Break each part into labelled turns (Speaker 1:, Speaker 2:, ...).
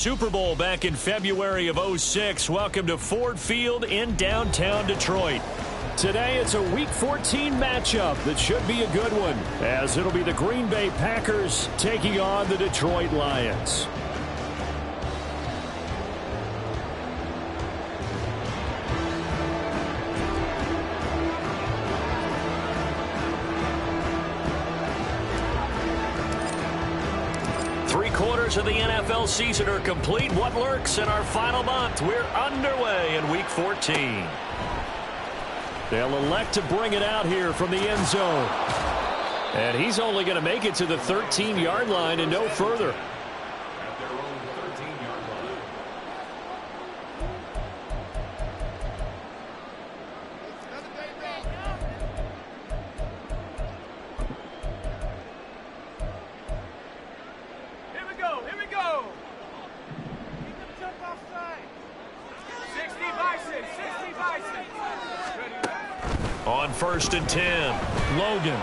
Speaker 1: Super Bowl back in February of '06. Welcome to Ford Field in downtown Detroit. Today it's a Week 14 matchup that should be a good one, as it'll be the Green Bay Packers taking on the Detroit Lions. Three-quarters of the NFL season are complete. What lurks in our final month? We're underway in Week 14. They'll elect to bring it out here from the end zone. And he's only going to make it to the 13-yard line and no further. On 1st and 10, Logan.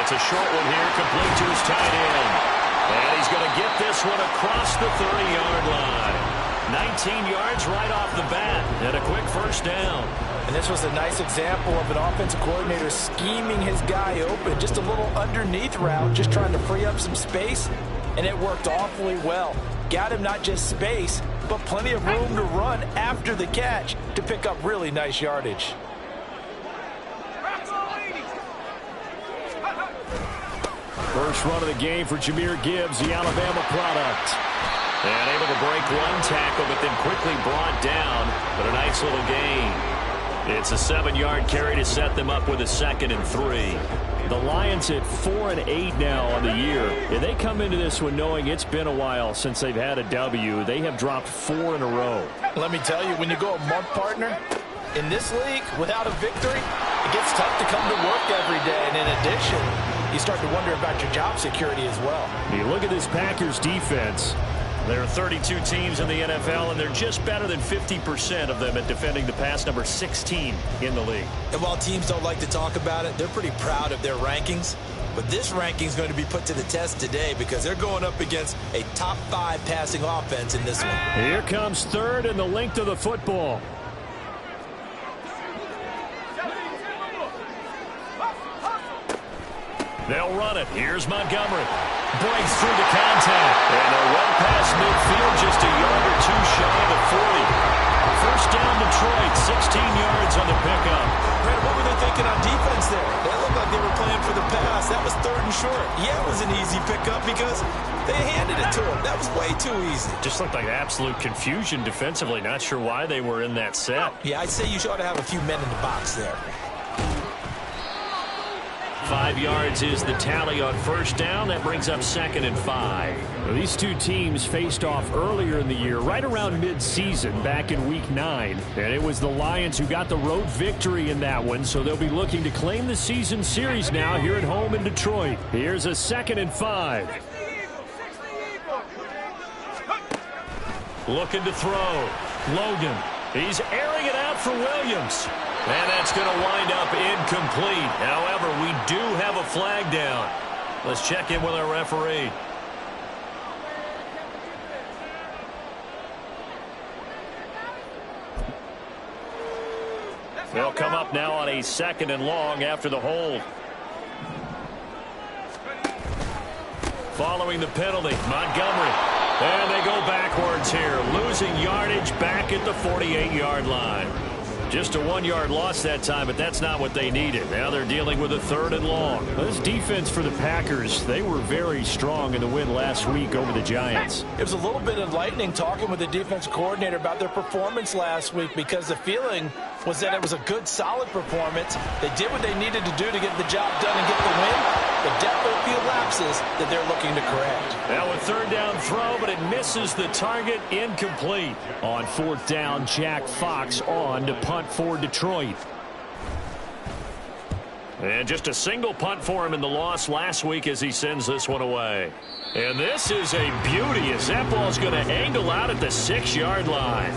Speaker 1: It's a short one here, complete to his tight end. And he's going to get this one across the 30-yard line. 19 yards right off the bat, and a quick first down.
Speaker 2: And this was a nice example of an offensive coordinator scheming his guy open. Just a little underneath route, just trying to free up some space, and it worked awfully well. Got him not just space, but plenty of room to run after the catch to pick up really nice yardage.
Speaker 1: First run of the game for Jahmyr Gibbs, the Alabama product. And able to break one tackle, but then quickly brought down. But a nice little gain. It's a 7-yard carry to set them up with a 2nd and 3. The Lions at 4-8 now on the year. And they come into this one knowing it's been a while since they've had a W. They have dropped 4 in a row.
Speaker 2: Let me tell you, when you go a month, partner, in this league, without a victory, it gets tough to come to work every day. And in addition, you start to wonder about your job security as well.
Speaker 1: You look at this Packers defense. There are 32 teams in the NFL, and they're just better than 50% of them at defending the pass, number 16 in the league.
Speaker 3: And while teams don't like to talk about it, they're pretty proud of their rankings. But this ranking is going to be put to the test today because they're going up against a top 5 passing offense in this one.
Speaker 1: Here comes 3rd and the length of the football. They'll run it. Here's Montgomery. Breaks through the contact. And they're well past midfield, just a yard or two shy of the 40. First down Detroit, 16 yards on the pickup.
Speaker 3: Brad, what were they thinking on defense there? They looked like they were playing for the pass. That was 3rd and short. Yeah, it was an easy pickup because they handed it to him. That was way too easy.
Speaker 1: Just looked like absolute confusion defensively. Not sure why they were in that set.
Speaker 3: Yeah, I'd say you ought to have a few men in the box there.
Speaker 1: 5 yards is the tally on first down. That brings up 2nd and 5. Well, these two teams faced off earlier in the year, right around mid-season, back in Week 9. And it was the Lions who got the road victory in that one, so they'll be looking to claim the season series now here at home in Detroit. Here's a 2nd and 5. Looking to throw. Logan. He's airing it out for Williams. And that's going to wind up incomplete. However, we do have a flag down. Let's check in with our referee. They'll come up now on a 2nd and long after the hold. Following the penalty, Montgomery. And they go backwards here, losing yardage back at the 48-yard line. Just a 1-yard loss that time, but that's not what they needed. Now they're dealing with a 3rd and long. This defense for the Packers, they were very strong in the win last week over the Giants.
Speaker 2: It was a little bit enlightening talking with the defense coordinator about their performance last week because the feeling was that it was a good, solid performance. They did what they needed to do to get the job done and get the win, but definitely a few lapses that they're looking to correct.
Speaker 1: Now a 3rd down throw, but it misses the target, incomplete. On 4th down, Jack Fox on to punt for Detroit. And just a single punt for him in the loss last week as he sends this one away. And this is a beauty as that ball's going to angle out at the 6-yard line.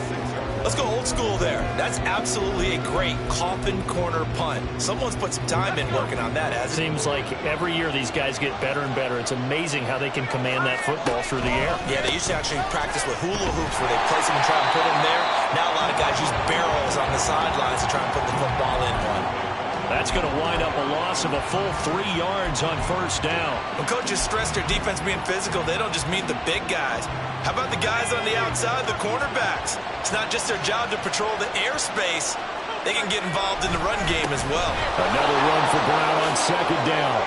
Speaker 3: Let's go old school there. That's absolutely a great coffin corner punt. Someone's put some time in working on that, hasn't it?
Speaker 1: Seems like every year these guys get better and better. It's amazing how they can command that football through the air.
Speaker 3: Yeah, they used to actually practice with hula hoops where they place them and try and put them there. Now a lot of guys use barrels on the sidelines to try and put the football in one.
Speaker 1: That's going to wind up a loss of a full 3 yards on first down.
Speaker 3: When coaches stress their defense being physical, they don't just mean the big guys. How about the guys on the outside, the cornerbacks? It's not just their job to patrol the airspace. They can get involved in the run game as well.
Speaker 1: Another run for Brown on second down.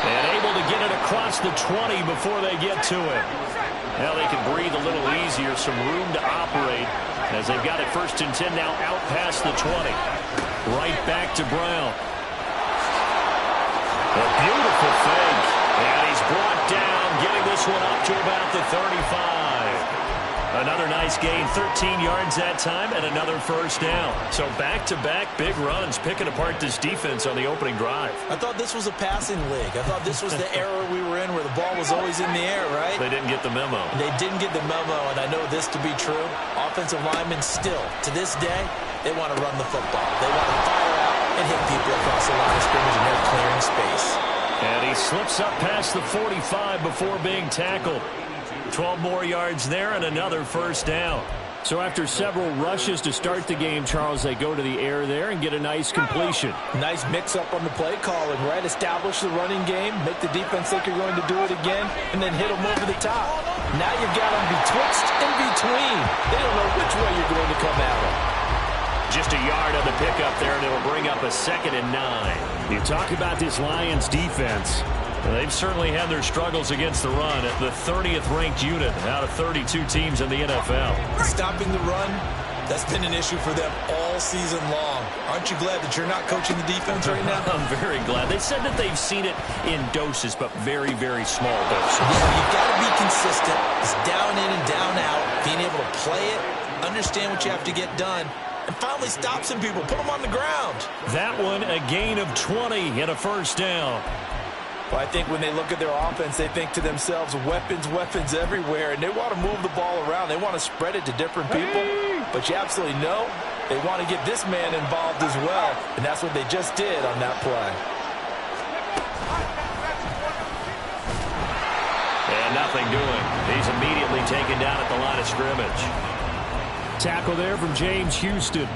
Speaker 1: And able to get it across the 20 before they get to it. Now they can breathe a little easier, some room to operate as they've got it 1st and 10 now out past the 20. Right back to Brown. A beautiful fake. And he's brought down, getting this one up to about the 35. Another nice gain, 13 yards that time, and another first down. So back-to-back big runs, picking apart this defense on the opening drive.
Speaker 3: I thought this was a passing league. I thought this was the era we were in where the ball was always in the air, right?
Speaker 1: They didn't get the memo.
Speaker 3: They didn't get the memo, and I know this to be true. Offensive linemen still, to this day, they want to run the football. They want to fire out and hit people across the line of scrimmage, and they're clearing space.
Speaker 1: And he slips up past the 45 before being tackled. 12 more yards there and another first down. So after several rushes to start the game, Charles, they go to the air there and get a nice completion.
Speaker 2: Nice mix-up on the play calling, right? Establish the running game, make the defense think you're going to do it again, and then hit them over the top. Now you've got them betwixt and between. They don't know which way you're going to come at them.
Speaker 1: Just a yard on the pickup there, and it'll bring up a 2nd and 9. You talk about this Lions defense. They've certainly had their struggles against the run at the 30th ranked unit out of 32 teams in the NFL.
Speaker 3: Stopping the run, that's been an issue for them all season long. Aren't you glad that you're not coaching the defense right now?
Speaker 1: I'm very glad. They said that they've seen it in doses, but very, very small doses.
Speaker 3: Yeah, you've got to be consistent. It's down in and down out. Being able to play it, understand what you have to get done, and finally stop some people, put them on the ground.
Speaker 1: That one, a gain of 20 and a first down.
Speaker 2: Well, I think when they look at their offense, they think to themselves, weapons, weapons everywhere, and they want to move the ball around. They want to spread it to different people, but you absolutely know they want to get this man involved as well, and that's what they just did on that play.
Speaker 1: And nothing doing. He's immediately taken down at the line of scrimmage. Tackle there from James Houston.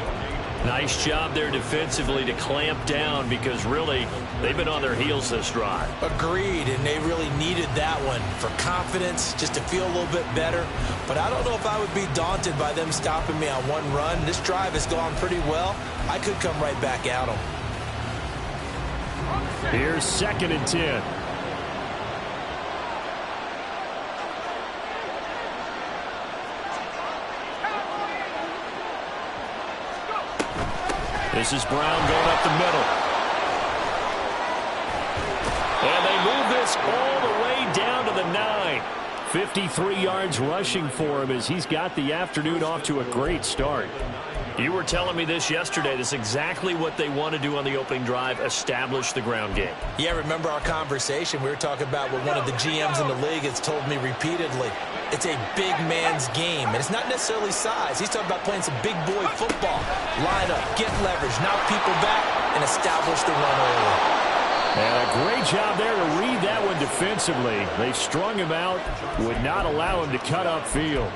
Speaker 1: Nice job there defensively to clamp down because really they've been on their heels this drive.
Speaker 3: Agreed, and they really needed that one for confidence, just to feel a little bit better. But I don't know if I would be daunted by them stopping me on one run. This drive has gone pretty well. I could come right back at them.
Speaker 1: Here's 2nd and 10. This is Brown going up the middle. And they move this all the way down to the 9. 53 yards rushing for him as he's got the afternoon off to a great start. You were telling me this yesterday. This is exactly what they want to do on the opening drive, establish the ground game.
Speaker 3: Yeah, remember our conversation? We were talking about what one of the GMs in the league has told me repeatedly. It's a big man's game, and it's not necessarily size. He's talking about playing some big boy football. Line up, get leverage, knock people back, and establish the run early.
Speaker 1: And a great job there to read that one defensively. They strung him out, would not allow him to cut upfield.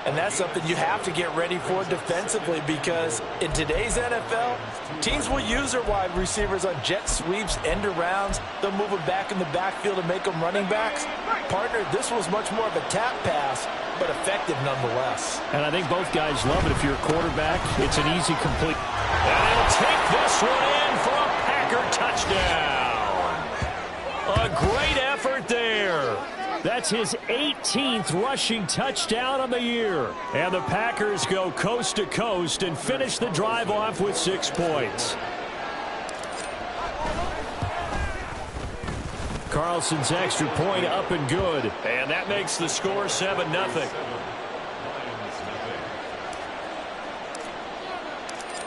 Speaker 2: And that's something you have to get ready for defensively because in today's NFL, teams will use their wide receivers on jet sweeps, end arounds. They'll move them back in the backfield and make them running backs. Partner, this was much more of a tap pass, but effective nonetheless.
Speaker 1: And I think both guys love it. If you're a quarterback, it's an easy complete. And he'll take this one in for a Packer touchdown. A great effort there. That's his 18th rushing touchdown on the year. And the Packers go coast to coast and finish the drive off with 6 points. Carlson's extra point up and good. And that makes the score 7-0.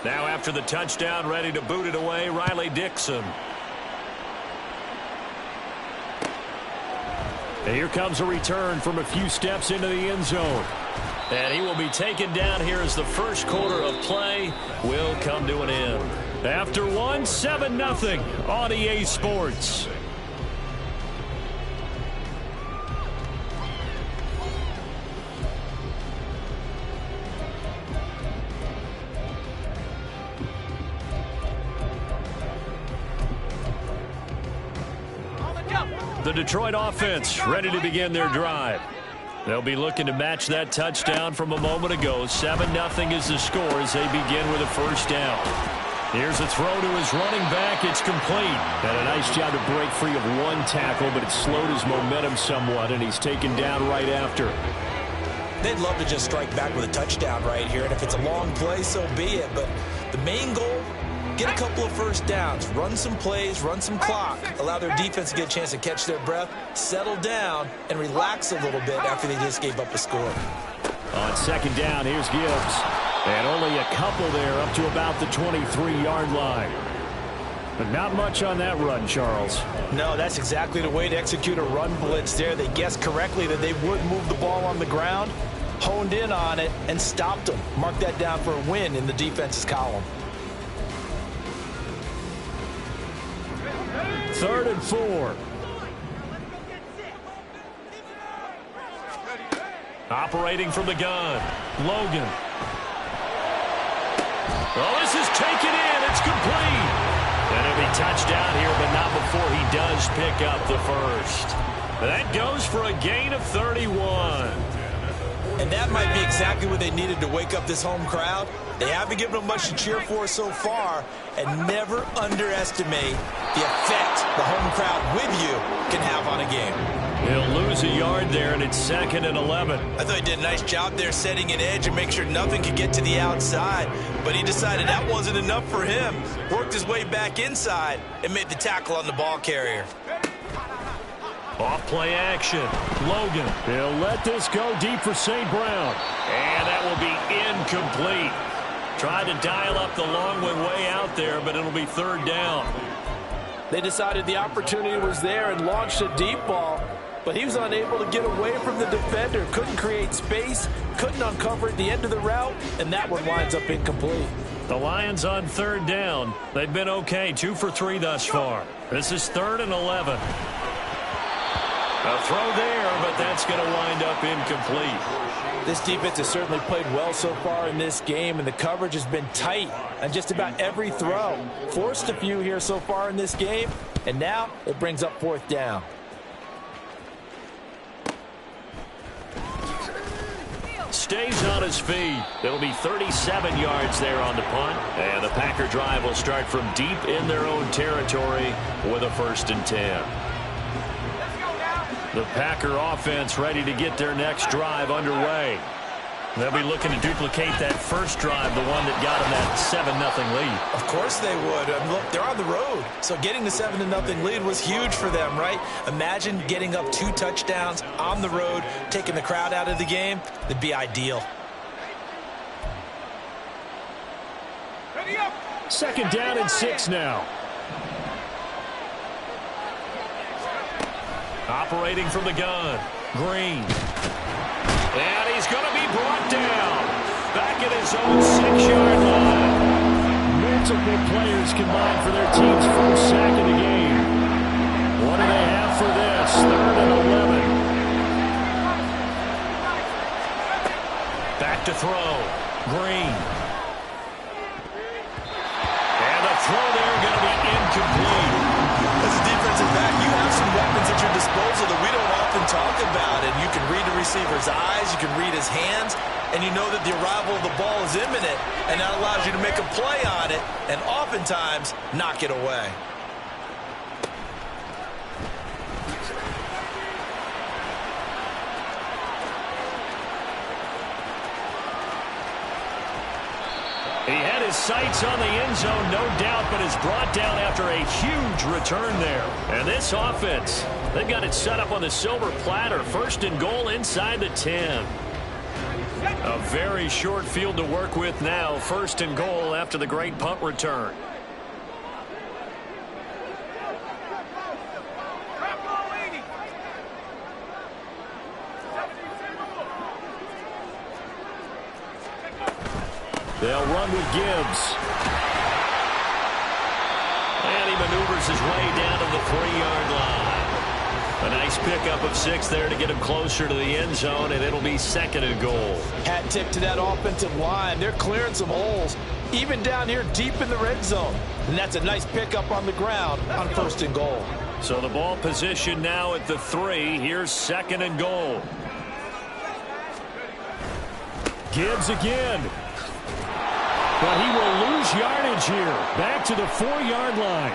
Speaker 1: Now after the touchdown, ready to boot it away, Riley Dixon. And here comes a return from a few steps into the end zone. And he will be taken down here as the first quarter of play will come to an end. After one, 7-0 on EA Sports. The Detroit offense ready to begin their drive. They'll be looking to match that touchdown from a moment ago. 7-0 is the score as they begin with a first down. Here's a throw to his running back. It's complete. And a nice job to break free of one tackle, but it slowed his momentum somewhat, and he's taken down right after.
Speaker 3: They'd love to just strike back with a touchdown right here, and if it's a long play, so be it. But the main goal, get a couple of first downs, run some plays, run some clock, allow their defense to get a chance to catch their breath, settle down, and relax a little bit after they just gave up a score.
Speaker 1: On second down, here's Gibbs. And only a couple there up to about the 23-yard line. But not much on that run, Charles.
Speaker 2: No, that's exactly the way to execute a run blitz there. They guessed correctly that they would move the ball on the ground, honed in on it, and stopped them. Mark that down for a win in the defense's column.
Speaker 1: 3rd and 4. Operating from the gun, Logan. Oh, this is taken in. It's complete. And it'll be touchdown here, but not before he does pick up the first. That goes for a gain of 31.
Speaker 3: And that might be exactly what they needed to wake up this home crowd. They haven't given them much to cheer for so far, and never underestimate the effect the home crowd with you can have on a game.
Speaker 1: He'll lose a yard there, and it's 2nd and 11.
Speaker 3: I thought he did a nice job there setting an edge and make sure nothing could get to the outside, but he decided that wasn't enough for him. Worked his way back inside and made the tackle on the ball carrier.
Speaker 1: Off play action. Logan. He'll let this go deep for St. Brown. And that will be incomplete. Tried to dial up the long way out there, but it'll be 3rd down.
Speaker 2: They decided the opportunity was there and launched a deep ball, but he was unable to get away from the defender. Couldn't create space, couldn't uncover at the end of the route, and that one winds up incomplete.
Speaker 1: The Lions on 3rd down. They've been okay, 2 for 3 thus far. This is 3rd and 11. A throw there, but that's going to wind up incomplete.
Speaker 2: This defense has certainly played well so far in this game, and the coverage has been tight on just about every throw. Forced a few here so far in this game, and now it brings up 4th down.
Speaker 1: Stays on his feet. It'll be 37 yards there on the punt, and the Packer drive will start from deep in their own territory with a 1st and 10. The Packer offense ready to get their next drive underway. They'll be looking to duplicate that first drive, the one that got them that 7-0 lead.
Speaker 3: Of course they would. Look, they're on the road, so getting the 7-0 lead was huge for them, right? Imagine getting up 2 touchdowns on the road, taking the crowd out of the game. That'd be ideal.
Speaker 1: 2nd down and 6 now. Operating from the gun, Green. And he's going to be brought down. Back at his own 6-yard line. Multiple players combined for their team's first sack of the game. What do they have for this? 3rd and 11. Back to throw. Green. And the throw there going to be incomplete.
Speaker 3: As a defensive back, you have some weapons at your disposal that we don't often talk about. And you can read the receiver's eyes, you can read his hands, and you know that the arrival of the ball is imminent, and that allows you to make a play on it and oftentimes knock it away.
Speaker 1: He had his sights on the end zone, no doubt, but is brought down after a huge return there. And this offense, they've got it set up on the silver platter. 1st and goal inside the 10. A very short field to work with now. 1st and goal after the great punt return. They'll run with Gibbs. And he maneuvers his way down to the 3-yard line. A nice pickup of 6 there to get him closer to the end zone, and it'll be 2nd and goal.
Speaker 2: Hat tip to that offensive line. They're clearing some holes, even down here deep in the red zone. And that's a nice pickup on the ground on 1st and goal.
Speaker 1: So the ball position now at the 3. Here's 2nd and goal. Gibbs again. But he will lose yardage here. Back to the 4-yard line.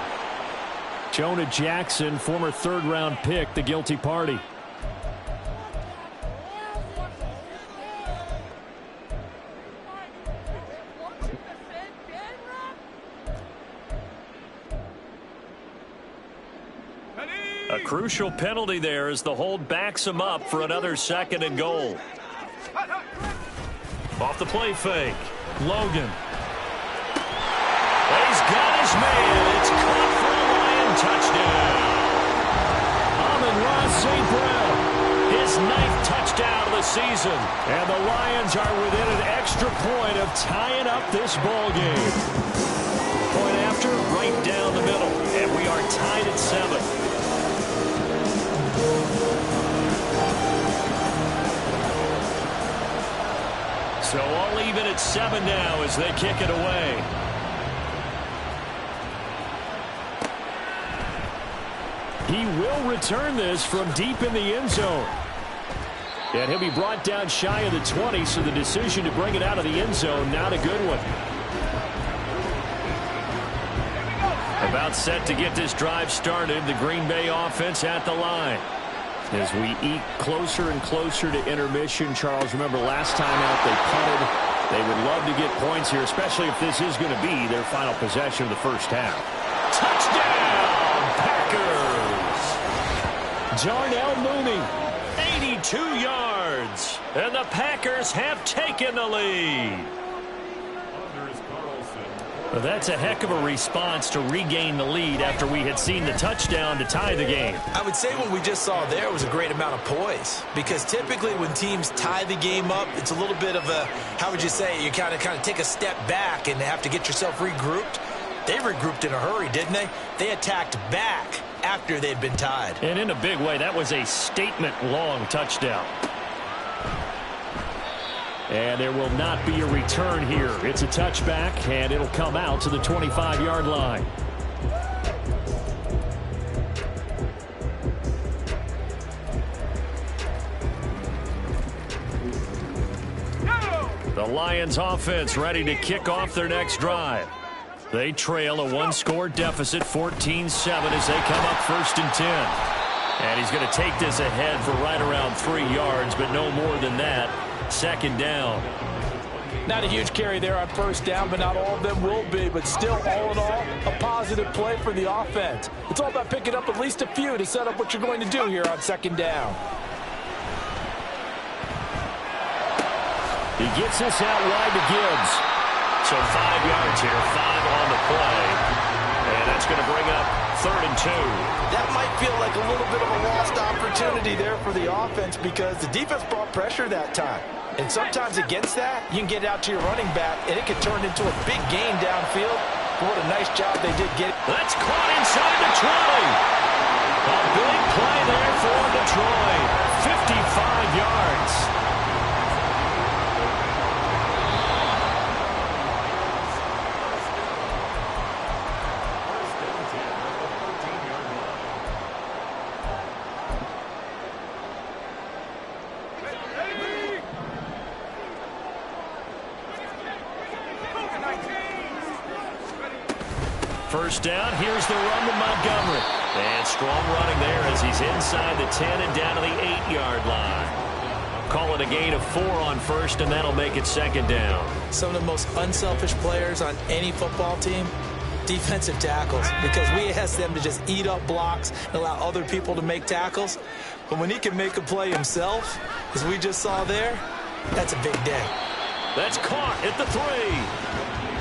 Speaker 1: Jonah Jackson, former 3rd-round pick, the guilty party. A crucial penalty there as the hold backs him up for another 2nd and goal. Off the play fake. Logan. He's got his man. It's caught for a Lion touchdown. Amon-Ra St. Brown, his 9th touchdown of the season. And the Lions are within an extra point of tying up this ball game. Point after, right down the middle. And we are tied at 7. So all even at 7 now as they kick it away. He will return this from deep in the end zone. And he'll be brought down shy of the 20, so the decision to bring it out of the end zone, not a good one. About set to get this drive started, the Green Bay offense at the line. As we eke closer and closer to intermission, Charles, remember last time out they punted. They would love to get points here, especially if this is going to be their final possession of the first half. Touchdown, Packers! Darnell Mooney, 82 yards, and the Packers have taken the lead. That's a heck of a response to regain the lead after we had seen the touchdown to tie the game.
Speaker 3: I would say what we just saw there was a great amount of poise, because typically when teams tie the game up, it's a little bit of a, how would you say, you kind of take a step back and have to get yourself regrouped. They regrouped in a hurry, didn't they? They attacked back after they'd been tied.
Speaker 1: And in a big way, that was a statement-long touchdown. And there will not be a return here. It's a touchback, and it'll come out to the 25-yard line. The Lions offense ready to kick off their next drive. They trail a 1-score deficit, 14-7, as they come up 1st and 10. And he's going to take this ahead for right around 3 yards, but no more than that. 2nd down.
Speaker 2: Not a huge carry there on 1st down, but not all of them will be. But still, all in all, a positive play for the offense. It's all about picking up at least a few to set up what you're going to do here on 2nd down.
Speaker 1: He gets this out wide to Gibbs. So 5 yards here, 5 on the play. And that's going to bring up 3rd and 2.
Speaker 2: That might feel like a little bit of a lost opportunity there for the offense, because the defense brought pressure that time. And sometimes against that, you can get out to your running back, and it could turn into a big gain downfield. But what a nice job they did get it.
Speaker 1: That's caught inside the 20. A big play there for Detroit. 55 yards. First down, here's the run to Montgomery. And strong running there as he's inside the 10 and down to the 8-yard line. Call it a gain of 4 on 1st, and that'll make it 2nd down.
Speaker 3: Some of the most unselfish players on any football team, defensive tackles, because we ask them to just eat up blocks and allow other people to make tackles. But when he can make a play himself, as we just saw there, that's a big day.
Speaker 1: That's caught at the 3.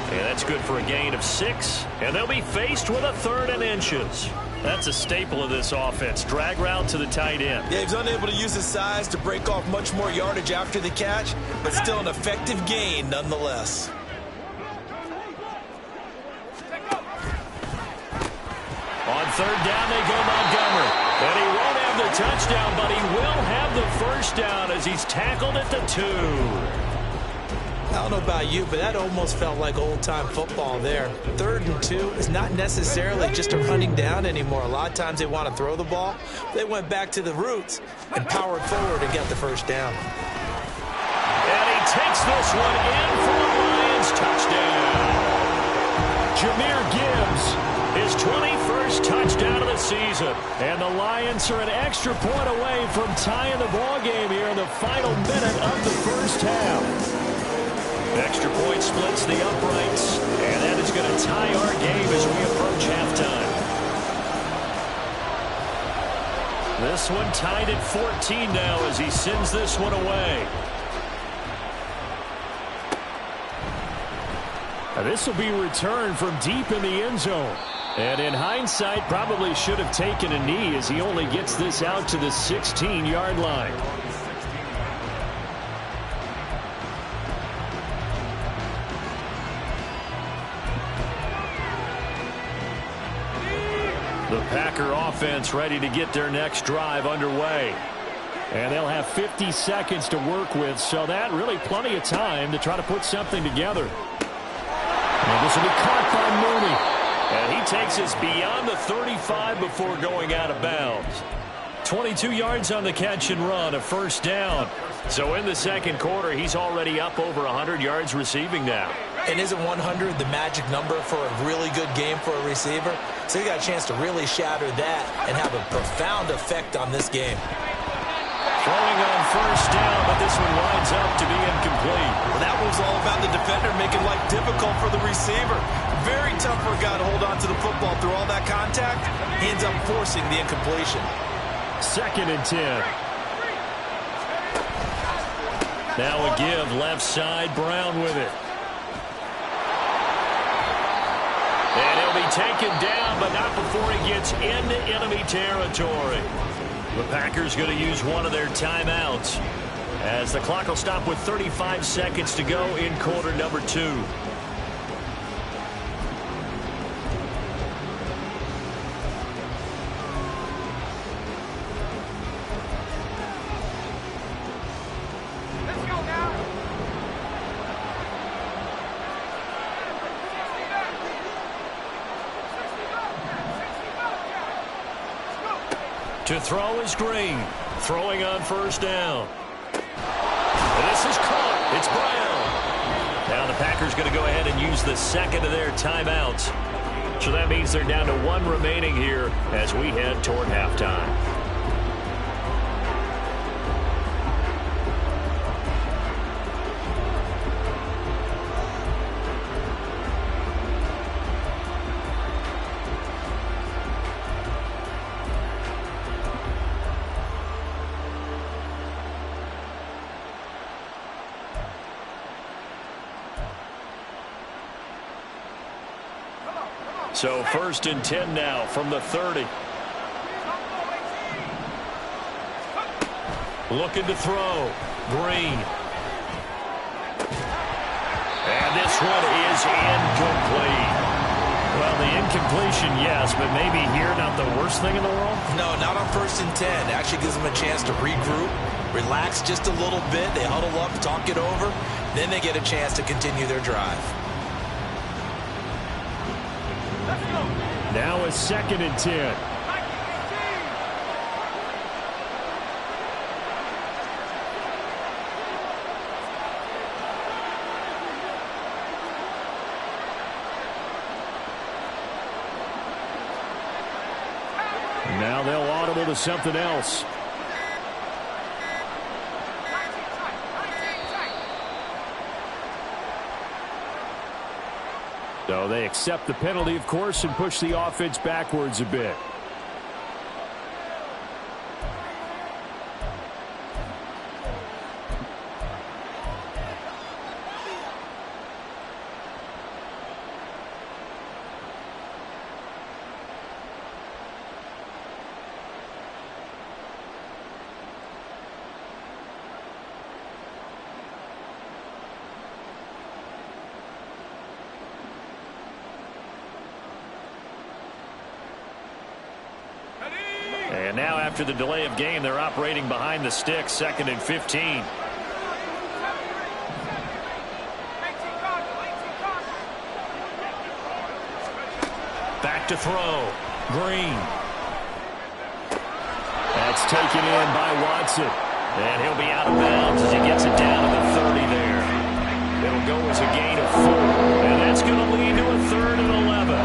Speaker 1: And that's good for a gain of 6. And they'll be faced with a 3rd and inches. That's a staple of this offense. Drag route to the tight end.
Speaker 3: Yeah, he's unable to use his size to break off much more yardage after the catch, but still an effective gain nonetheless.
Speaker 1: third down they go Montgomery. And he won't have the touchdown, but he will have the first down as he's tackled at the 2.
Speaker 3: I don't know about you, but that almost felt like old-time football there. 3rd and 2 is not necessarily just a running down anymore. A lot of times they want to throw the ball. They went back to the roots and powered forward and got the first down.
Speaker 1: And he takes this one in for the Lions touchdown. Jahmyr Gibbs, his 21st touchdown of the season. And the Lions are an extra point away from tying the ball game here in the final minute of the first half. Extra point splits the uprights, and that is going to tie our game as we approach halftime. This one tied at 14 now as he sends this one away. And this will be returned from deep in the end zone. And in hindsight, probably should have taken a knee as he only gets this out to the 16-yard line. The Packer offense ready to get their next drive underway. And they'll have 50 seconds to work with, so that really plenty of time to try to put something together. And this will be caught by Mooney. And he takes us beyond the 35 before going out of bounds. 22 yards on the catch and run, a first down. So in the second quarter, he's already up over 100 yards receiving now.
Speaker 3: And isn't 100 the magic number for a really good game for a receiver? So he got a chance to really shatter that and have a profound effect on this game.
Speaker 1: Throwing on first down, but this one winds up to be incomplete.
Speaker 4: Well, that was all about the defender making life difficult for the receiver. Very tough for a guy to hold on to the football through all that contact. He ends up forcing the incompletion.
Speaker 1: 2nd and 10. Now a give left side, Brown with it. And he'll be taken down, but not before he gets into enemy territory. The Packers going to use one of their timeouts as the clock will stop with 35 seconds to go in quarter number 2. To throw is Green. Throwing on first down. And this is caught. It's Brown. Now the Packers going to go ahead and use the second of their timeouts. So that means they're down to 1 remaining here as we head toward halftime. So 1st and 10 now from the 30. Looking to throw. Green. And this one is incomplete. Well, the incompletion, yes, but maybe here not the worst thing in the world?
Speaker 3: No, not on 1st and 10. Actually gives them a chance to regroup, relax just a little bit. They huddle up, talk it over. Then they get a chance to continue their drive.
Speaker 1: Now a 2nd and 10. Now they'll audible to something else. So they accept the penalty, of course, and push the offense backwards a bit. And now after the delay of game, they're operating behind the sticks, 2nd and 15. Back to throw. Green. That's taken in by Watson. And he'll be out of bounds as he gets it down to the 30 there. It'll go as a gain of 4. And that's going to lead to a 3rd and 11.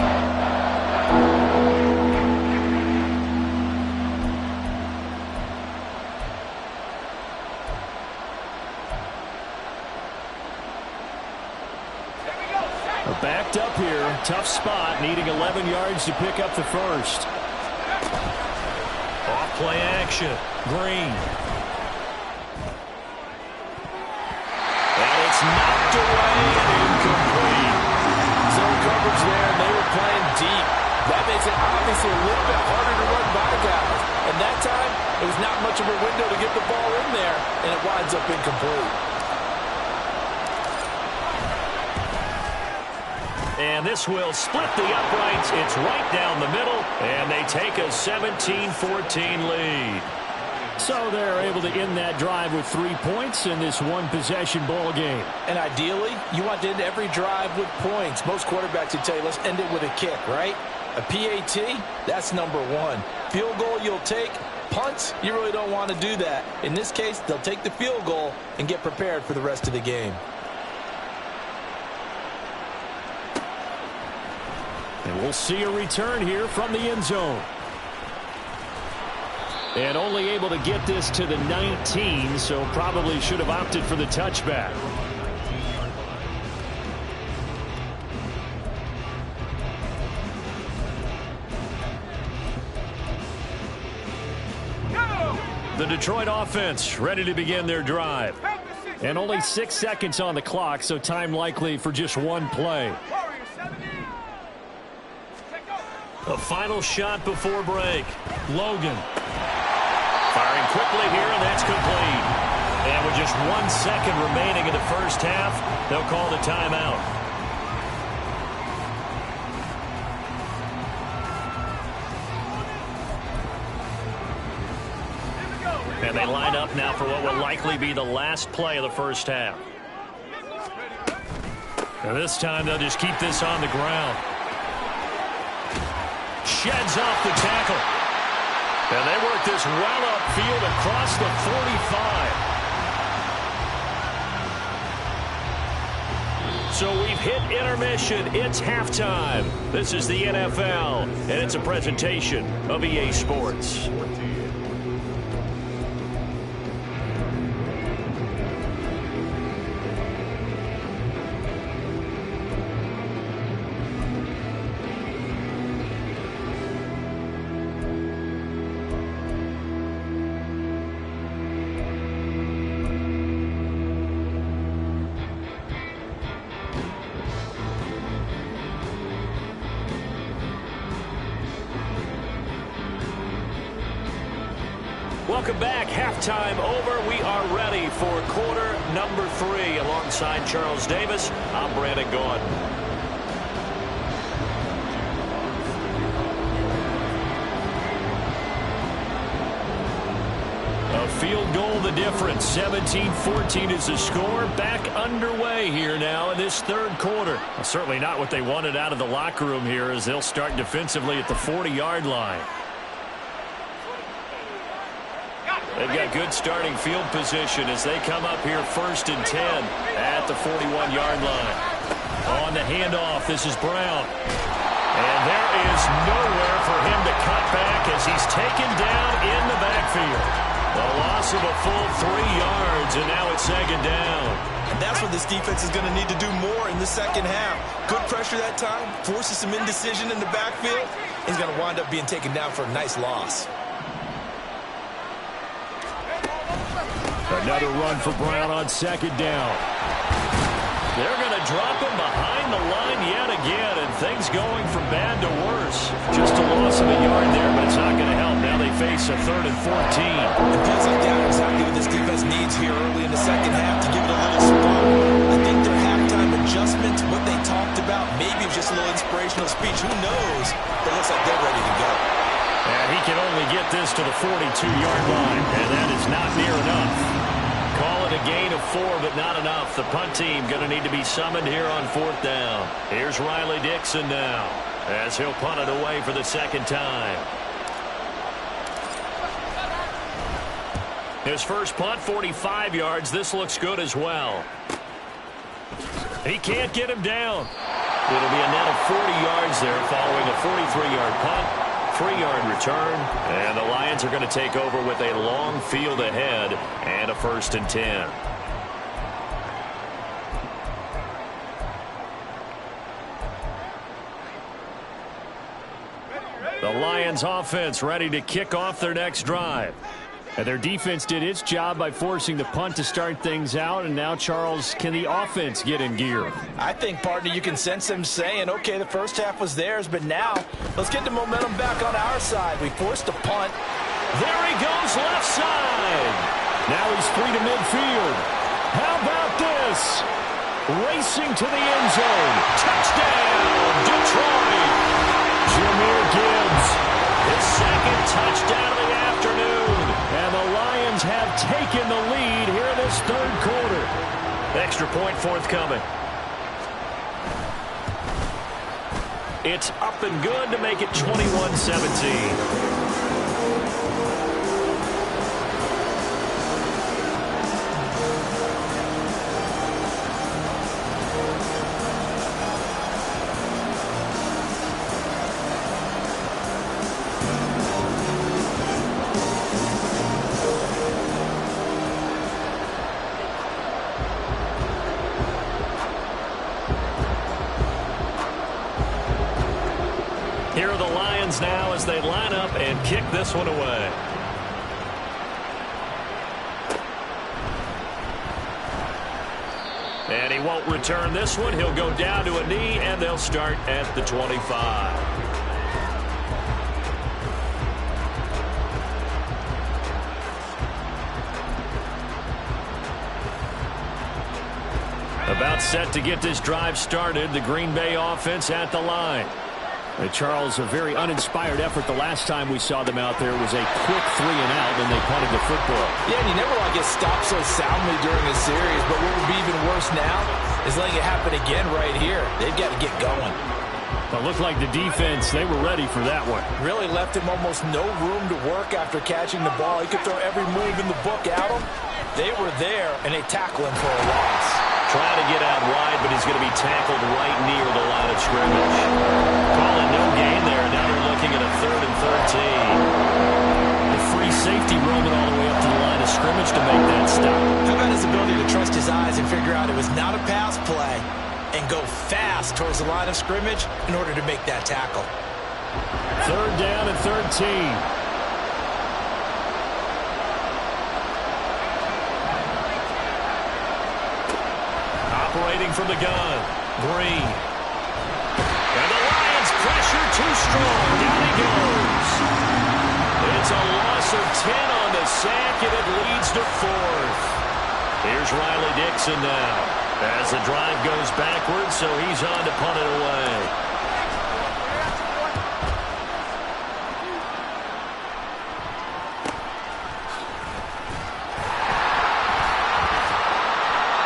Speaker 1: Backed up here. Tough spot. Needing 11 yards to pick up the first. Off play action. Green. And it's knocked away and incomplete.
Speaker 2: Zone coverage there, and they were playing deep. That makes it obviously a little bit harder to run by guys. And that time, it was not much of a window to get the ball in there, and it winds up incomplete.
Speaker 1: And this will split the uprights. It's right down the middle, and they take a 17-14 lead. So they're able to end that drive with 3 points in this one-possession ball game.
Speaker 2: And ideally, you want to end every drive with points. Most quarterbacks would tell you, let's end it with a kick, right? A PAT, that's number 1. Field goal you'll take. Punts, you really don't want to do that. In this case, they'll take the field goal and get prepared for the rest of the game.
Speaker 1: And we'll see a return here from the end zone. And only able to get this to the 19, so probably should have opted for the touchback. The Detroit offense ready to begin their drive. And only 6 seconds on the clock, so time likely for just one play. A final shot before break. Logan. Firing quickly here, and that's complete. And with just 1 second remaining in the first half, they'll call the timeout. And they line up now for what will likely be the last play of the first half. And this time they'll just keep this on the ground. Sheds off the tackle. And they work this well upfield across the 45. So we've hit intermission. It's halftime. This is the NFL, and it's a presentation of EA Sports. Welcome back. Halftime over. We are ready for quarter number 3. Alongside Charles Davis, I'm Brandon Gaudin. A field goal the difference. 17-14 is the score. Back underway here now in this third quarter. Well, certainly not what they wanted out of the locker room here as they'll start defensively at the 40-yard line. They've got good starting field position as they come up here 1st and 10 at the 41-yard line. On the handoff, this is Brown. And there is nowhere for him to cut back as he's taken down in the backfield. A loss of a full 3 yards, and now it's 2nd down.
Speaker 3: And that's what this defense is going to need to do more in the second half. Good pressure that time, forces some indecision in the backfield. He's going to wind up being taken down for a nice loss.
Speaker 1: Another run for Brown on 2nd down. They're going to drop him behind the line yet again, and things going from bad to worse. Just a loss of a yard there, but it's not going to help. Now they face a 3rd and 14.
Speaker 3: It feels like that exactly what this defense needs here early in the second half to give it a little spark. I think their halftime adjustment, what they talked about, maybe it was just a little inspirational speech. Who knows? But it looks like they're ready to go.
Speaker 1: And he can only get this this to the 42-yard line, and that is not near enough. Call it a gain of 4, but not enough. The punt team going to need to be summoned here on 4th down. Here's Riley Dixon now, as he'll punt it away for the second time. His first punt, 45 yards. This looks good as well. He can't get him down. It'll be a net of 40 yards there following a 43-yard punt, 3-yard return, and the Lions are going to take over with a long field ahead and a 1st and 10. The Lions offense ready to kick off their next drive. And their defense did its job by forcing the punt to start things out. And now, Charles, can the offense get in gear?
Speaker 2: I think, partner, you can sense them saying, okay, the first half was theirs, but now let's get the momentum back on our side. We forced a punt.
Speaker 1: There he goes, left side. Now he's free to midfield. How about this? Racing to the end zone. Touchdown, Detroit. Jahmyr Gibbs, his second touchdown of the afternoon. And the Lions have taken the lead here in this 3rd quarter. Extra point forthcoming. It's up and good to make it 21-17. Here are the Lions now as they line up and kick this one away. And he won't return this one. He'll go down to a knee, and they'll start at the 25. About set to get this drive started. The Green Bay offense at the line. Charles, a very uninspired effort the last time we saw them out there. It was a quick 3 and out, and they punted the football.
Speaker 2: Yeah, and you never want to get stopped so soundly during a series, but what would be even worse now is letting it happen again right here. They've got to get going.
Speaker 1: It looked like the defense, they were ready for that one.
Speaker 2: Really left him almost no room to work after catching the ball. He could throw every move in the book at him. They were there, and they tackle him for a loss.
Speaker 1: Trying to get out wide, but he's going to be tackled right near the line of scrimmage. Calling no gain there. Now they're looking at a 3rd and 13. The free safety roaming all the way up to the line of scrimmage to make that stop.
Speaker 2: How about his ability to trust his eyes and figure out it was not a pass play and go fast towards the line of scrimmage in order to make that tackle.
Speaker 1: 3rd down and 13. Operating from the gun, Green. And the Lions pressure too strong. Down he goes. It's a loss of 10 on the sack, and it leads to 4th. Here's Riley Dixon now as the drive goes backwards, so he's on to punt it away.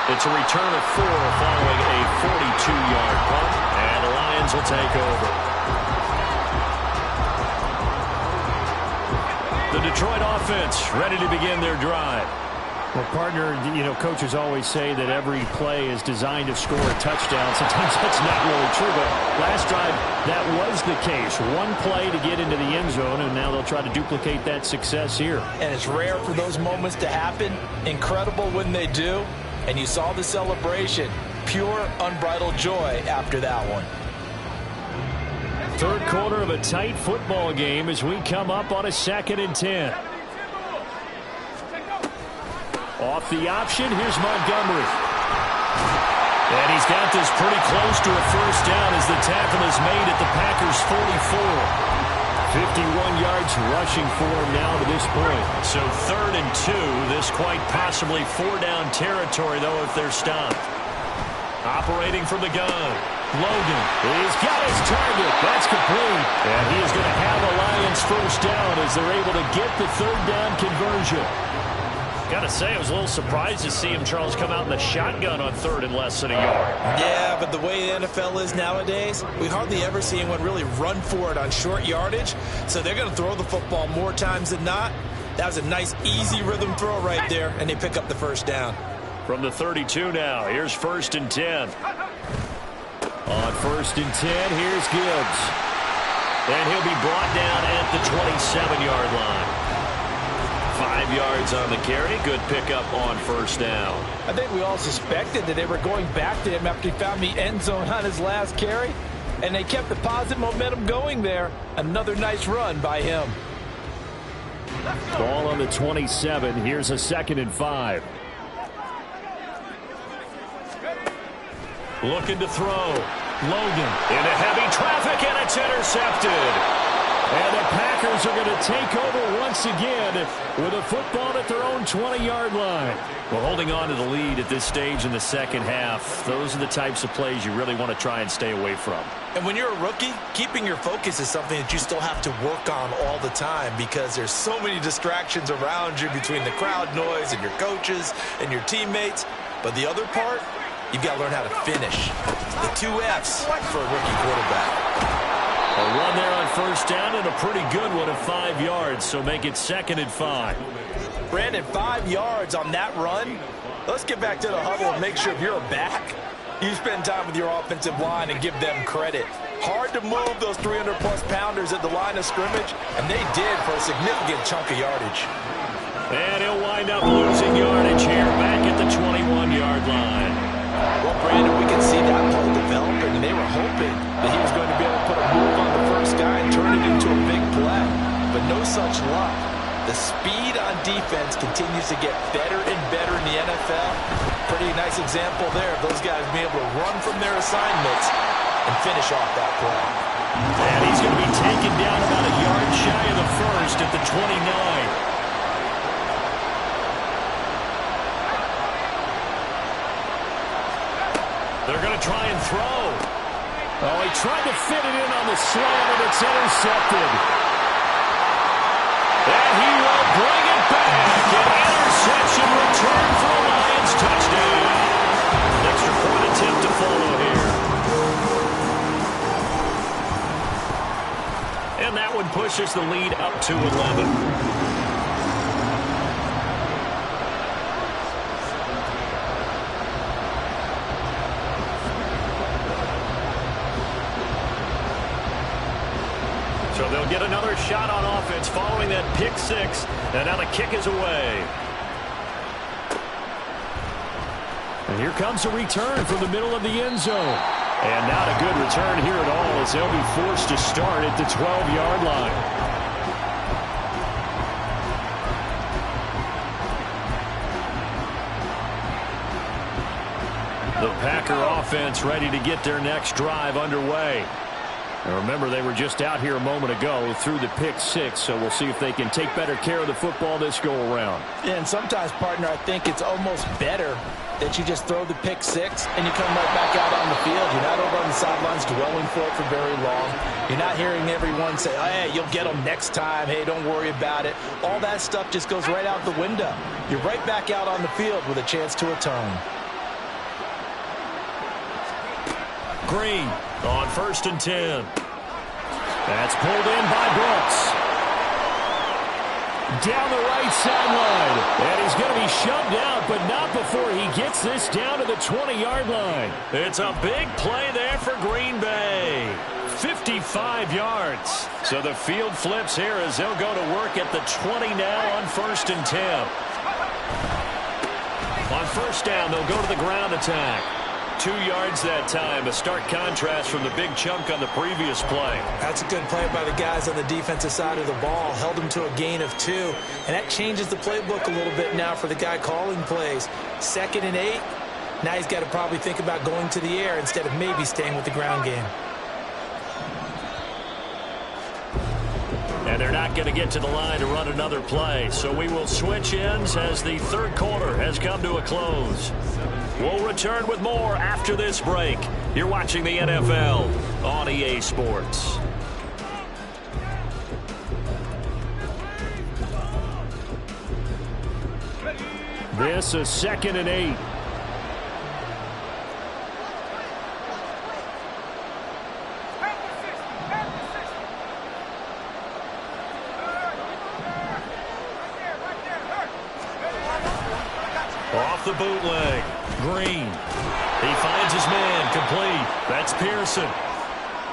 Speaker 1: It's a return of 4 following a 42-yard punt, and the Lions will take over. The Detroit offense ready to begin their drive. Well, partner, you know, coaches always say that every play is designed to score a touchdown. Sometimes that's not really true, but last drive, that was the case. One play to get into the end zone, and now they'll try to duplicate that success here.
Speaker 2: And it's rare for those moments to happen. Incredible when they do. And you saw the celebration. Pure, unbridled joy after that one.
Speaker 1: 3rd quarter of a tight football game as we come up on a 2nd and 10. Off the option, here's Montgomery. And he's got this pretty close to a 1st down as the tackle is made at the Packers' 44. 51 yards rushing for him now to this point. So 3rd and 2. This quite possibly 4-down territory, though, if they're stopped. Operating from the gun. Logan. He's got his target. That's complete. And he is going to have a Lions first down as they're able to get the third down conversion. Got to say, I was a little surprised to see him, Charles, come out in the shotgun on third and less than a yard.
Speaker 3: Yeah, but the way the NFL is nowadays, we hardly ever see anyone really run for it on short yardage. So they're going to throw the football more times than not. That was a nice, easy rhythm throw right there, and they pick up the first down.
Speaker 1: From the 32 now, here's 1st and 10. On 1st and 10, here's Gibbs. And he'll be brought down at the 27-yard line. 5 yards on the carry. Good pickup on first down.
Speaker 2: I think we all suspected that they were going back to him after he found the end zone on his last carry. And they kept the positive momentum going there. Another nice run by him.
Speaker 1: Ball on the 27. Here's a 2nd and 5. Looking to throw. Logan into heavy traffic, and it's intercepted. And the Packers are going to take over once again with a football at their own 20-yard line. Well, holding on to the lead at this stage in the second half, those are the types of plays you really want to try and stay away from.
Speaker 3: And when you're a rookie, keeping your focus is something that you still have to work on all the time because there's so many distractions around you between the crowd noise and your coaches and your teammates. But the other part, you've got to learn how to finish. The 2 F's for a rookie quarterback.
Speaker 1: A run there on first down and a pretty good one of 5 yards, so make it 2nd and 5.
Speaker 2: Brandon, 5 yards on that run. Let's get back to the huddle and make sure if you're a back, you spend time with your offensive line and give them credit. Hard to move those 300-plus pounders at the line of scrimmage, and they did for a significant chunk of yardage.
Speaker 1: And he'll wind up losing yardage here back at the 21-yard line.
Speaker 2: Well, Brandon, we can see that play developing, and they were hoping that he was going to be able to put a move on the first guy and turn it into a big play. But no such luck. The speed on defense continues to get better and better in the NFL. Pretty nice example there of those guys being able to run from their assignments and finish off that play.
Speaker 1: And he's going to be taken down about a yard shy of the first at the 29. They're going to try and throw. Oh, he tried to fit it in on the slant, and it's intercepted. And he will bring it back. An interception return for a Lions touchdown. Extra point attempt to follow here. And that one pushes the lead up to 11. So they'll get another shot on offense following that pick six. And now the kick is away. And here comes a return from the middle of the end zone. And not a good return here at all as they'll be forced to start at the 12-yard line. The Packer offense ready to get their next drive underway. And remember, they were just out here a moment ago through the pick six, so we'll see if they can take better care of the football this go-around.
Speaker 2: Yeah, and sometimes, partner, I think it's almost better that you just throw the pick six and you come right back out on the field. You're not over on the sidelines dwelling for it for very long. You're not hearing everyone say, oh, hey, you'll get them next time. Hey, don't worry about it. All that stuff just goes right out the window. You're right back out on the field with a chance to atone.
Speaker 1: Green on 1st and 10. That's pulled in by Brooks. Down the right sideline. And he's going to be shoved out, but not before he gets this down to the 20-yard line. It's a big play there for Green Bay. 55 yards. So the field flips here as they'll go to work at the 20 now on 1st and 10. On first down, they'll go to the ground attack. 2 yards that time, a stark contrast from the big chunk on the previous play.
Speaker 3: That's a good play by the guys on the defensive side of the ball. Held them to a gain of 2. And that changes the playbook a little bit now for the guy calling plays. 2nd and 8. Now he's got to probably think about going to the air instead of maybe staying with the ground game.
Speaker 1: And they're not going to get to the line to run another play. So we will switch ends as the third quarter has come to a close. We'll return with more after this break. You're watching the NFL on EA Sports. This is 2nd and 8. Off the bootleg. Green. He finds his man. Complete. That's Pearson.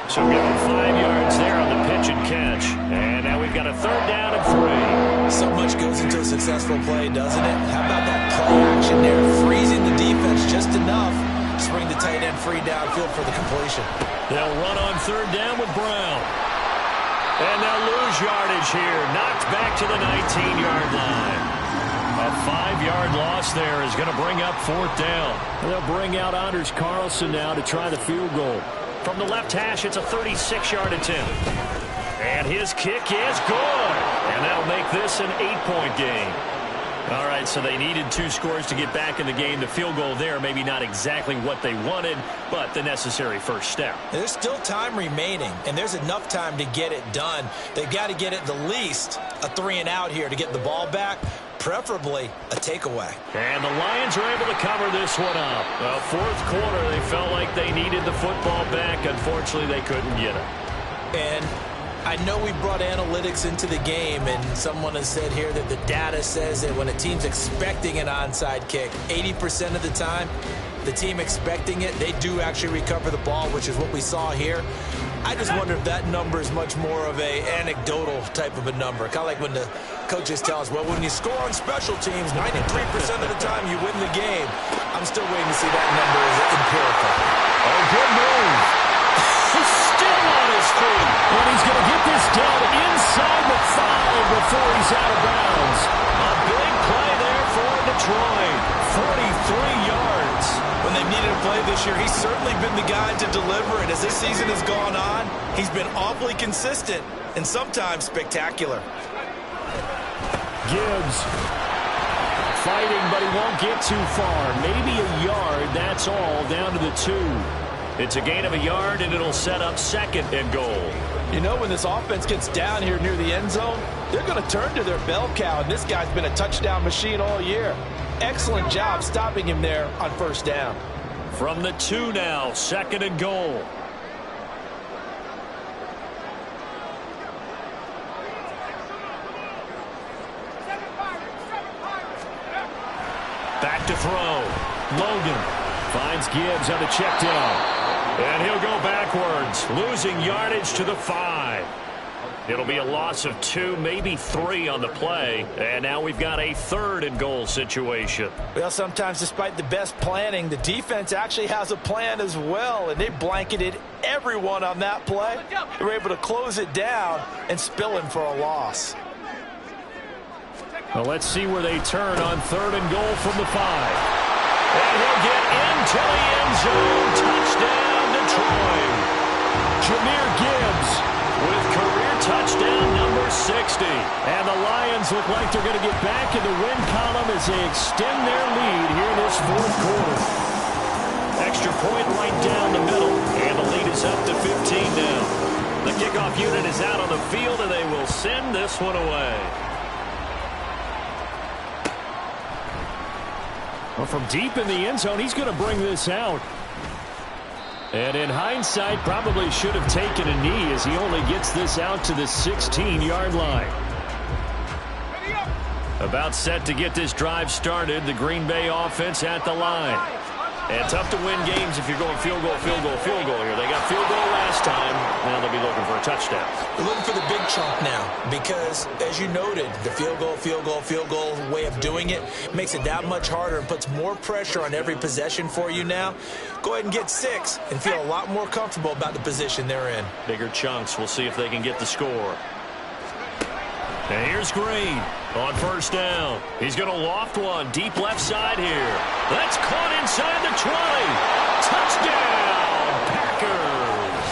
Speaker 1: So give him 5 yards there on the pitch and catch. And now we've got a 3rd down and 3.
Speaker 3: So much goes into a successful play, doesn't it? How about that play action there? Freezing the defense just enough. Spring the tight end free downfield for the completion.
Speaker 1: They'll run on 3rd down with Brown. And they'll lose yardage here. Knocked back to the 19-yard line. A 5-yard loss there is going to bring up 4th down. They'll bring out Anders Carlson now to try the field goal. From the left hash, it's a 36-yard attempt. And his kick is good. And that'll make this an 8-point game. All right, so they needed 2 scores to get back in the game. The field goal there, maybe not exactly what they wanted, but the necessary first step.
Speaker 3: There's still time remaining, and there's enough time to get it done. They've got to get at the least a 3-and-out here to get the ball back, preferably a takeaway.
Speaker 1: And the Lions are able to cover this one up. Well, 4th quarter, they felt like they needed the football back. Unfortunately, they couldn't get it.
Speaker 3: And I know we brought analytics into the game, and someone has said here that the data says that when a team's expecting an onside kick, 80% of the time, the team expecting it, they do actually recover the ball, which is what we saw here. I just wonder if that number is much more of a anecdotal type of a number. Kind of like when the coaches tell us, well, when you score on special teams, 93% of the time you win the game. I'm still waiting to see that number as empirical.
Speaker 1: Oh, good move. He's still on his feet. And he's going to get this done inside the 5 before he's out of bounds. A big play there for Detroit. 43 yards.
Speaker 3: When they've needed a play this year, he's certainly been the guy to deliver. And as this season has gone on, he's been awfully consistent and sometimes spectacular.
Speaker 1: Gibbs fighting, but he won't get too far. Maybe a yard, that's all, down to the 2. It's a gain of a yard, and it'll set up 2nd and goal.
Speaker 2: You know, when this offense gets down here near the end zone, they're going to turn to their bell cow, and this guy's been a touchdown machine all year. Excellent job stopping him there on 1st down.
Speaker 1: From the 2 now, 2nd and goal. Back to throw. Logan finds Gibbs on the check down. And he'll go backwards, losing yardage to the 5. It'll be a loss of 2, maybe 3 on the play. And now we've got a 3rd and goal situation.
Speaker 2: Well, sometimes despite the best planning, the defense actually has a plan as well. And they blanketed everyone on that play. They were able to close it down and spill him for a loss.
Speaker 1: Well, let's see where they turn on 3rd and goal from the 5. And he'll get into the end zone. Touchdown, Detroit. Jahmyr Gibbs with career touchdown number 60. And the Lions look like they're going to get back in the win column as they extend their lead here in this 4th quarter. Extra point right down the middle. And the lead is up to 15 now. The kickoff unit is out on the field, and they will send this one away. Well, from deep in the end zone, he's going to bring this out. And in hindsight, probably should have taken a knee as he only gets this out to the 16-yard line. About set to get this drive started, the Green Bay offense at the line. And tough to win games if you're going field goal, field goal, field goal here. They got field goal last time. Now they'll be looking for a touchdown.
Speaker 3: They're looking for the big chunk now because, as you noted, the field goal way of doing it makes it that much harder and puts more pressure on every possession for you now. Go ahead and get 6 and feel a lot more comfortable about the position they're in.
Speaker 1: Bigger chunks. We'll see if they can get the score. And here's Green on 1st down. He's going to loft one deep left side here. That's caught inside the 20. Touchdown, Packers.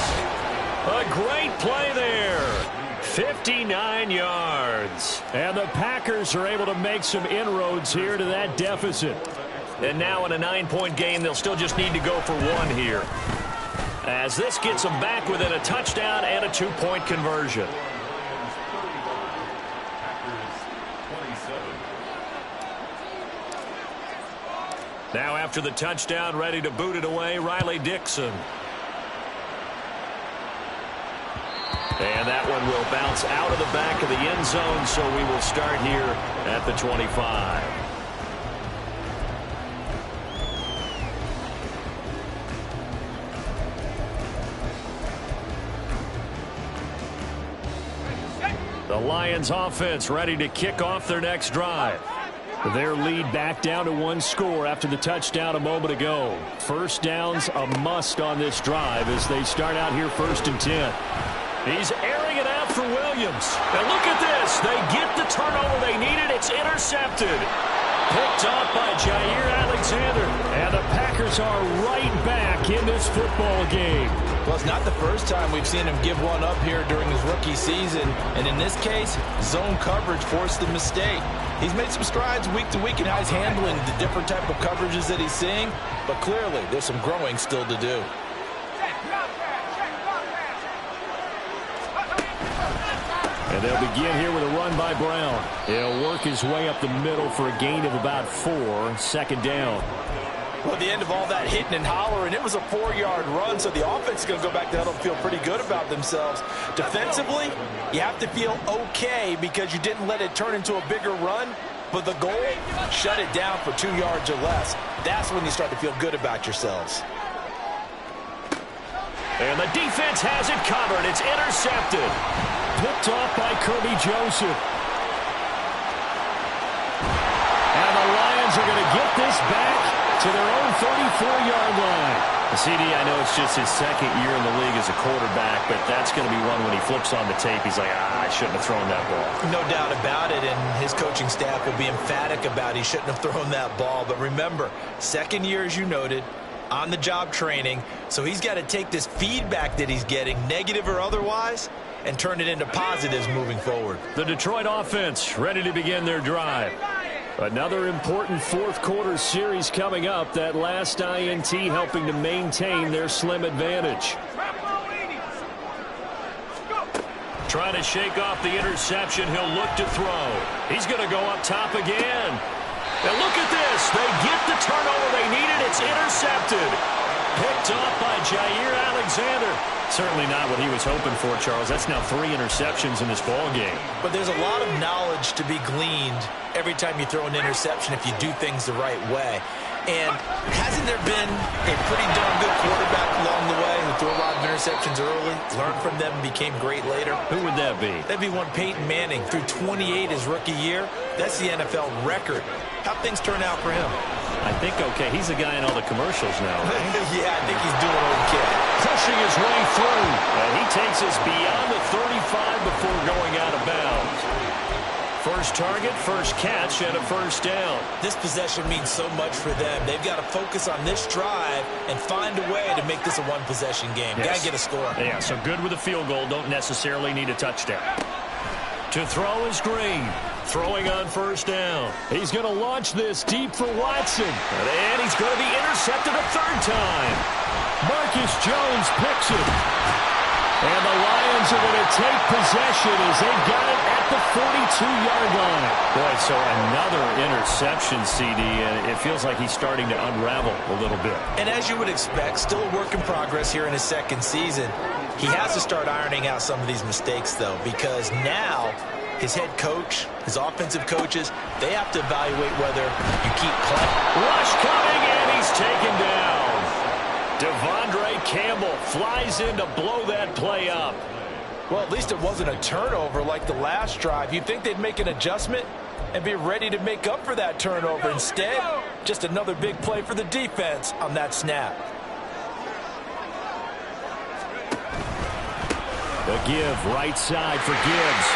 Speaker 1: A great play there. 59 yards. And the Packers are able to make some inroads here to that deficit. And now in a 9-point game, they'll still just need to go for one here, as this gets them back within a touchdown and a 2-point conversion. Now after the touchdown, ready to boot it away, Riley Dixon. And that one will bounce out of the back of the end zone, so we will start here at the 25. The Lions offense ready to kick off their next drive. Their lead back down to 1 score after the touchdown a moment ago. First down's a must on this drive as they start out here 1st and 10. He's airing it out for Williams. And look at this. They get the turnover they needed. It's intercepted. Picked off by Jair Alexander. And the Packers are right back in this football game.
Speaker 2: Well, it's not the first time we've seen him give one up here during his rookie season. And in this case, zone coverage forced the mistake. He's made some strides week to week in how he's handling the different type of coverages that he's seeing. But clearly, there's some growing still to do.
Speaker 1: And they'll begin here with a run by Brown. He'll work his way up the middle for a gain of about 4, 2nd down.
Speaker 2: Well, at the end of all that hitting and hollering, it was a 4-yard run, so the offense is going to go back to huddle and feel pretty good about themselves. Defensively, you have to feel okay because you didn't let it turn into a bigger run, but the goal, shut it down for 2 yards or less. That's when you start to feel good about yourselves.
Speaker 1: And the defense has it covered. It's intercepted. Picked off by Kirby Joseph. And the Lions are going to get this back to their own 34-yard line. CD, I know it's just his 2nd year in the league as a quarterback, but that's going to be one when he flips on the tape. He's like, I shouldn't have thrown that ball.
Speaker 2: No doubt about it, and his coaching staff will be emphatic about he shouldn't have thrown that ball. But remember, 2nd year, as you noted, on-the-job training, so he's got to take this feedback that he's getting, negative or otherwise, and turn it into positives moving forward.
Speaker 1: The Detroit offense ready to begin their drive. Another important 4th quarter series coming up. That last INT helping to maintain their slim advantage. Trying to shake off the interception. He'll look to throw. He's going to go up top again. And look at this. They get the turnover they needed. It's intercepted. Picked off by Jair Alexander. Certainly not what he was hoping for, Charles. That's now 3 interceptions in this ball game.
Speaker 2: But there's a lot of knowledge to be gleaned every time you throw an interception if you do things the right way. And hasn't there been a pretty darn good quarterback along the way who threw a lot of interceptions early, learned from them, and became great later?
Speaker 1: Who would that be?
Speaker 2: That'd be one Peyton Manning. Threw 28 his rookie year. That's the NFL record. How'd things turn out for him?
Speaker 1: I think okay. He's the guy in all the commercials now, right?
Speaker 2: Yeah, I think he's doing okay.
Speaker 1: Pushing his way through. And he takes us beyond the 35 before going out of bounds. First target, first catch, and a first down.
Speaker 2: This possession means so much for them. They've got to focus on this drive and find a way to make this a one-possession game.
Speaker 1: Yes.
Speaker 2: Got to get a score.
Speaker 1: Yeah, so good with a field goal. Don't necessarily need a touchdown. To throw is Green. Throwing on first down. He's going to launch this deep for Watson. And he's going to be intercepted a 3rd time. Marcus Jones picks it. And the Lions are going to take possession as they've got it at the 42-yard line. Boy, so another interception, CD, and it feels like he's starting to unravel a little bit.
Speaker 2: And as you would expect, still a work in progress here in his 2nd season. He has to start ironing out some of these mistakes, though, because now his head coach, his offensive coaches, they have to evaluate whether you keep playing.
Speaker 1: Rush coming, and he's taken down. Devondre Campbell flies in to blow that play up.
Speaker 2: Well, at least it wasn't a turnover like the last drive. You'd think they'd make an adjustment and be ready to make up for that turnover. Instead, just another big play for the defense on that snap.
Speaker 1: The give, right side for Gibbs.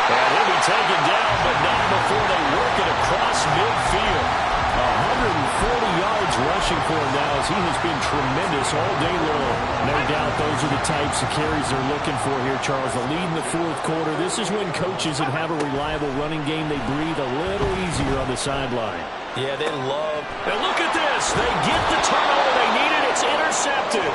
Speaker 1: And he'll be taken down, but not before they work it across midfield. 140 yards rushing for him now as he has been tremendous all day long. No doubt those are the types of carries they're looking for here, Charles. The lead in the fourth quarter. This is when coaches that have a reliable running game, they breathe a little easier on the sideline.
Speaker 2: Yeah, they love.
Speaker 1: And look at this. They get the turnover they needed. It's intercepted.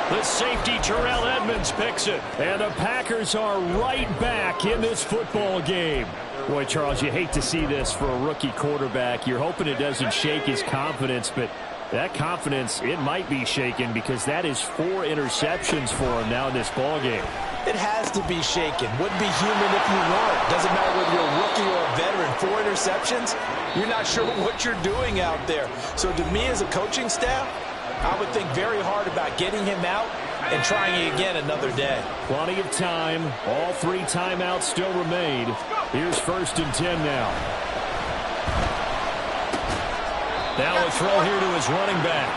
Speaker 1: The safety, Terrell Edmonds, picks it. And the Packers are right back in this football game. Boy, Charles, you hate to see this for a rookie quarterback. You're hoping it doesn't shake his confidence, but that confidence, it might be shaken because that is 4 interceptions for him now in this ball game.
Speaker 2: It has to be shaken. Wouldn't be human if you weren't. Doesn't matter whether you're a rookie or a veteran. 4 interceptions, you're not sure what you're doing out there. So to me as a coaching staff, I would think very hard about getting him out and trying it again another day.
Speaker 1: Plenty of time. All 3 timeouts still remain. Here's 1st and 10 now. Now a throw here to his running back.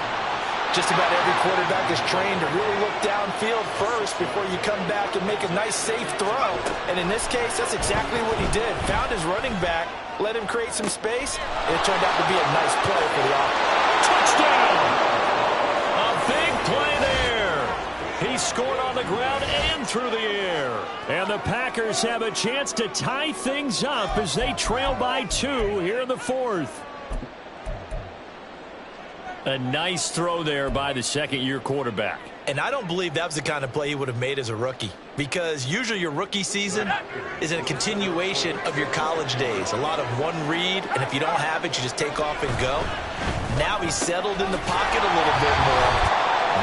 Speaker 2: Just about every quarterback is trained to really look downfield first before you come back and make a nice, safe throw. And in this case, that's exactly what he did. Found his running back, let him create some space, and it turned out to be a nice play for the offense.
Speaker 1: Touchdown! Big play there. He scored on the ground and through the air. And the Packers have a chance to tie things up as they trail by 2 here in the 4th. A nice throw there by the second-year quarterback.
Speaker 3: And I don't believe that was the kind of play he would have made as a rookie, because usually your rookie season is a continuation of your college days. A lot of one read, and if you don't have it, you just take off and go. Now he's settled in the pocket a little bit more,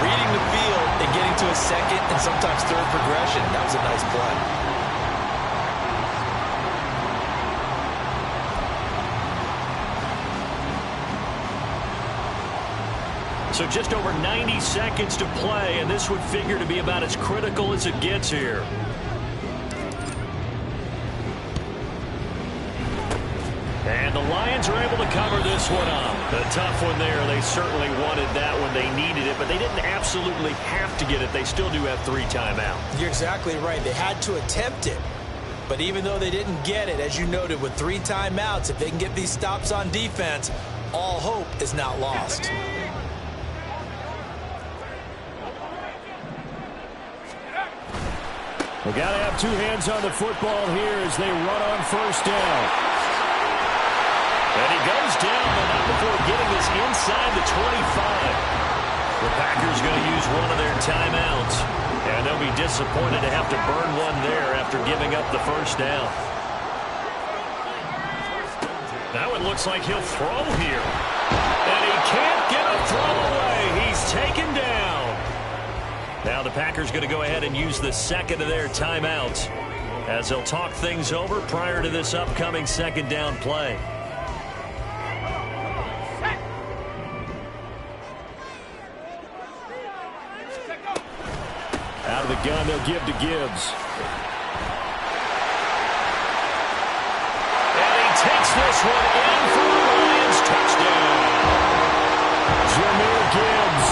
Speaker 3: reading the field and getting to a second and sometimes third progression. That was a nice play.
Speaker 1: So just over 90 seconds to play, and this would figure to be about as critical as it gets here. And the Lions are able to cover this one up. A tough one there. They certainly wanted that when they needed it, but they didn't absolutely have to get it. They still do have 3 timeouts.
Speaker 2: You're exactly right. They had to attempt it. But even though they didn't get it, as you noted, with 3 timeouts, if they can get these stops on defense, all hope is not lost.
Speaker 1: We got to have 2 hands on the football here as they run on 1st down. And he goes down, but not before getting this inside the 25. The Packers going to use one of their timeouts. And they'll be disappointed to have to burn one there after giving up the 1st down. Now it looks like he'll throw here. And he can't get a throw away. He's taken down. Now the Packers going to go ahead and use the 2nd of their timeouts as they'll talk things over prior to this upcoming 2nd down play. Out of the gun, they'll give to Gibbs. And he takes this one in for the Lions. Touchdown. Jahmyr Gibbs,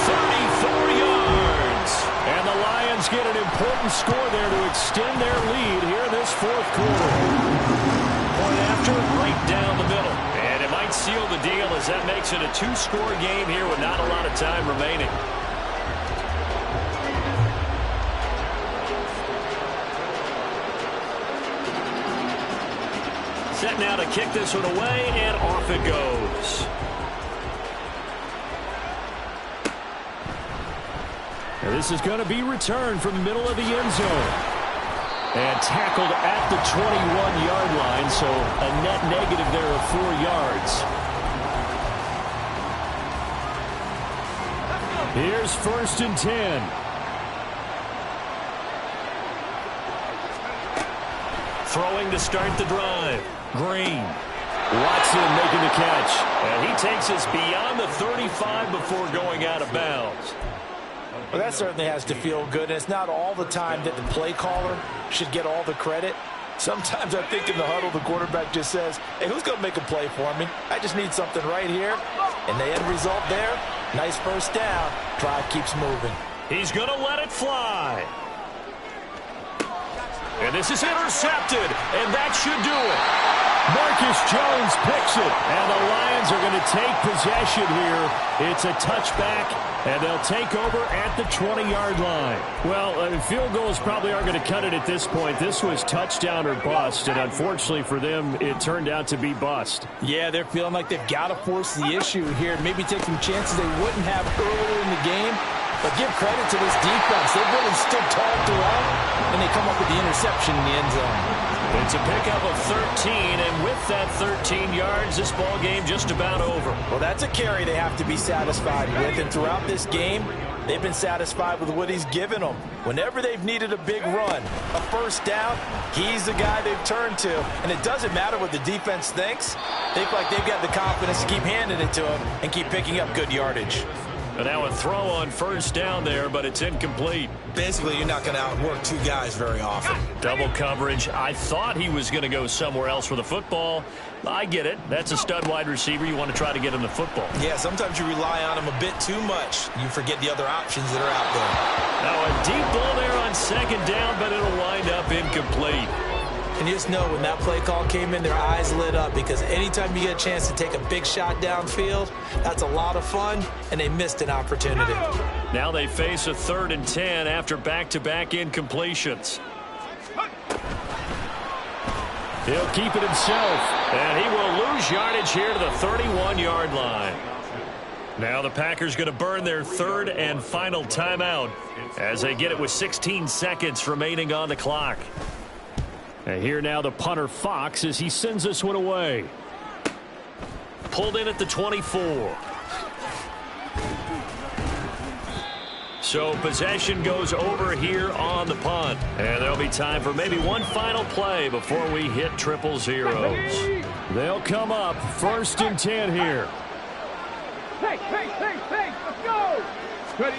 Speaker 1: 34 yards. And the Lions get an important score there to extend their lead here in this 4th quarter. Point after, right down the middle. And it might seal the deal as that makes it a 2-score game here with not a lot of time remaining. Set now to kick this one away, and off it goes. Now this is going to be returned from the middle of the end zone. And tackled at the 21-yard line, so a net negative there of 4 yards. Here's 1st and 10. Throwing to start the drive. Green. Watson making the catch. And he takes us beyond the 35 before going out of bounds.
Speaker 2: Well, that certainly has to feel good. And it's not all the time that the play caller should get all the credit. Sometimes I think in the huddle, the quarterback just says, hey, who's going to make a play for me? I just need something right here. And the end result there, nice 1st down. Drive keeps moving.
Speaker 1: He's going to let it fly. And this is intercepted, and that should do it. Marcus Jones picks it, and the Lions are going to take possession here. It's a touchback, and they'll take over at the 20-yard line. Well, field goals probably aren't going to cut it at this point. This was touchdown or bust, and unfortunately for them, it turned out to be bust.
Speaker 2: Yeah, they're feeling like they've got to force the issue here. Maybe take some chances they wouldn't have earlier in the game. But give credit to this defense. They've really stood tall throughout, and they come up with the interception in the end zone.
Speaker 1: It's a pickup of 13, and with that 13 yards, this ball game just about over.
Speaker 2: Well, that's a carry they have to be satisfied with, and throughout this game, they've been satisfied with what he's given them. Whenever they've needed a big run, a first down, he's the guy they've turned to. And it doesn't matter what the defense thinks. They feel like they've got the confidence to keep handing it to him and keep picking up good yardage.
Speaker 1: And now a throw on first down there, but it's incomplete.
Speaker 3: Basically, you're not going to outwork two guys very often.
Speaker 1: Double coverage. I thought he was going to go somewhere else with the football. I get it. That's a stud wide receiver. You want to try to get him the football.
Speaker 3: Yeah, sometimes you rely on him a bit too much. You forget the other options that are out there.
Speaker 1: Now a deep ball there on second down, but it'll wind up incomplete.
Speaker 2: And you just know when that play call came in, their eyes lit up, because anytime you get a chance to take a big shot downfield, that's a lot of fun, and they missed an opportunity.
Speaker 1: Now they face a 3rd and 10 after back-to-back incompletions. He'll keep it himself, and he will lose yardage here to the 31-yard line. Now the Packers going to burn their 3rd and final timeout as they get it with 16 seconds remaining on the clock. And here now the punter Fox as he sends this one away. Pulled in at the 24. So possession goes over here on the punt. And there'll be time for maybe one final play before we hit triple zeros. They'll come up 1st and 10 here.
Speaker 5: Hey, let's go! Ready?